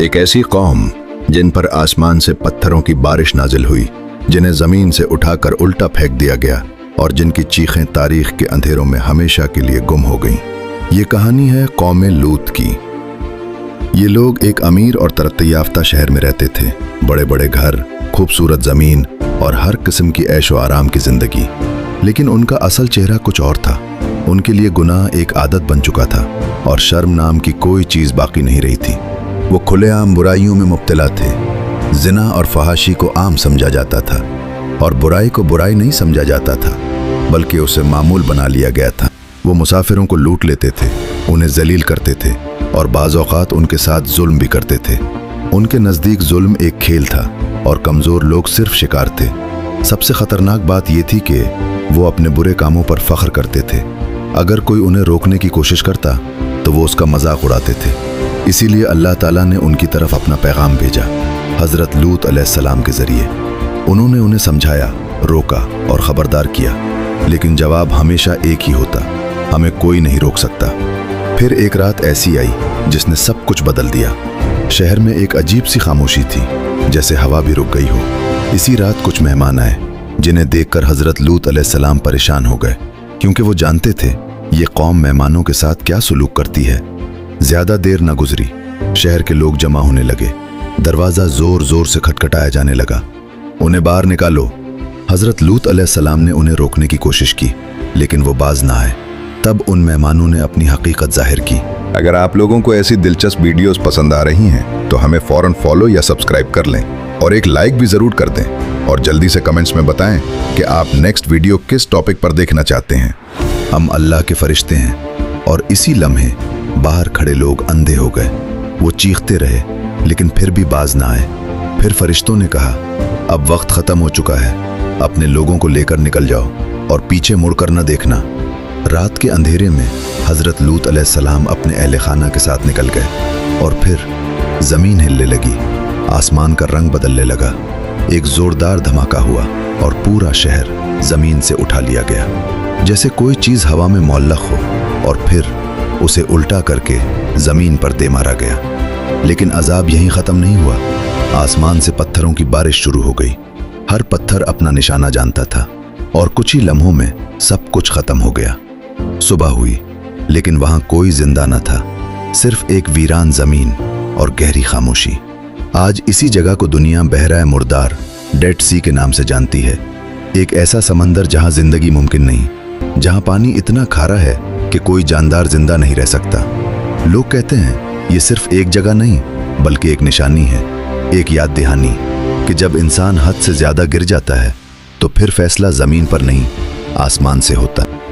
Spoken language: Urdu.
ایک ایسی قوم جن پر آسمان سے پتھروں کی بارش نازل ہوئی، جنہیں زمین سے اٹھا کر الٹا پھینک دیا گیا اور جن کی چیخیں تاریخ کے اندھیروں میں ہمیشہ کے لیے گم ہو گئیں۔ یہ کہانی ہے قوم لوط کی۔ یہ لوگ ایک امیر اور ترقی یافتہ شہر میں رہتے تھے، بڑے بڑے گھر، خوبصورت زمین اور ہر قسم کی عیش و آرام کی زندگی۔ لیکن ان کا اصل چہرہ کچھ اور تھا۔ ان کے لیے گناہ ایک عادت بن چکا تھا اور شرم نام کی کوئی چیز باقی نہیں رہی تھی۔ وہ کھلے عام برائیوں میں مبتلا تھے۔ زنا اور فحاشی کو عام سمجھا جاتا تھا اور برائی کو برائی نہیں سمجھا جاتا تھا، بلکہ اسے معمول بنا لیا گیا تھا۔ وہ مسافروں کو لوٹ لیتے تھے، انہیں ذلیل کرتے تھے اور بعض اوقات ان کے ساتھ ظلم بھی کرتے تھے۔ ان کے نزدیک ظلم ایک کھیل تھا اور کمزور لوگ صرف شکار تھے۔ سب سے خطرناک بات یہ تھی کہ وہ اپنے برے کاموں پر فخر کرتے تھے۔ اگر کوئی انہیں روکنے کی کوشش کرتا تو وہ اس کا مذاق اڑاتے تھے۔ اسی لیے اللہ تعالیٰ نے ان کی طرف اپنا پیغام بھیجا حضرت لوط علیہ السلام کے ذریعے۔ انہوں نے انہیں سمجھایا، روکا اور خبردار کیا، لیکن جواب ہمیشہ ایک ہی ہوتا: ہمیں کوئی نہیں روک سکتا۔ پھر ایک رات ایسی آئی جس نے سب کچھ بدل دیا۔ شہر میں ایک عجیب سی خاموشی تھی، جیسے ہوا بھی رک گئی ہو۔ اسی رات کچھ مہمان آئے جنہیں دیکھ کر حضرت لوط علیہ السلام پریشان ہو گئے، کیونکہ وہ جانتے تھے یہ قوم مہمانوں کے ساتھ کیا سلوک کرتی ہے۔ زیادہ دیر نہ گزری، شہر کے لوگ جمع ہونے لگے۔ دروازہ زور زور سے کھٹکھٹایا جانے لگا۔ انہیں باہر نکالو۔ حضرت لوط علیہ السلام نے انہیں روکنے کی کوشش کی، لیکن وہ باز نہ آئے۔ تب ان مہمانوں نے اپنی حقیقت ظاہر کی۔ اگر آپ لوگوں کو ایسی دلچسپ ویڈیوز پسند آ رہی ہیں تو ہمیں فوراً فالو یا سبسکرائب کر لیں اور ایک لائک بھی ضرور کر دیں، اور جلدی سے کمنٹس میں بتائیں کہ آپ نیکسٹ ویڈیو کس ٹاپک پر دیکھنا چاہتے ہیں۔ ہم اللہ کے فرشتے ہیں۔ اور اسی لمحے باہر کھڑے لوگ اندھے ہو گئے۔ وہ چیختے رہے لیکن پھر بھی باز نہ آئے۔ پھر فرشتوں نے کہا، اب وقت ختم ہو چکا ہے، اپنے لوگوں کو لے کر نکل جاؤ اور پیچھے مڑ کر نہ دیکھنا۔ رات کے اندھیرے میں حضرت لوط علیہ السلام اپنے اہل خانہ کے ساتھ نکل گئے، اور پھر زمین ہلنے لگی، آسمان کا رنگ بدلنے لگا۔ ایک زوردار دھماکہ ہوا اور پورا شہر زمین سے اٹھا لیا گیا، جیسے کوئی چیز ہوا میں معلق ہو اور پھر اسے الٹا کر کے زمین پر دے مارا گیا۔ لیکن عذاب یہیں ختم نہیں ہوا۔ آسمان سے پتھروں کی بارش شروع ہو گئی۔ ہر پتھر اپنا نشانہ جانتا تھا، اور کچھ ہی لمحوں میں سب کچھ ختم ہو گیا۔ صبح ہوئی، لیکن وہاں کوئی زندہ نہ تھا، صرف ایک ویران زمین اور گہری خاموشی۔ آج اسی جگہ کو دنیا بحیرہ مردار، ڈیڈ سی کے نام سے جانتی ہے۔ ایک ایسا سمندر جہاں زندگی ممکن نہیں، جہاں پانی اتنا کھارا ہے کہ کوئی جاندار زندہ نہیں رہ سکتا۔ لوگ کہتے ہیں یہ صرف ایک جگہ نہیں، بلکہ ایک نشانی ہے، ایک یاد دہانی کہ جب انسان حد سے زیادہ گر جاتا ہے تو پھر فیصلہ زمین پر نہیں، آسمان سے ہوتا ہے۔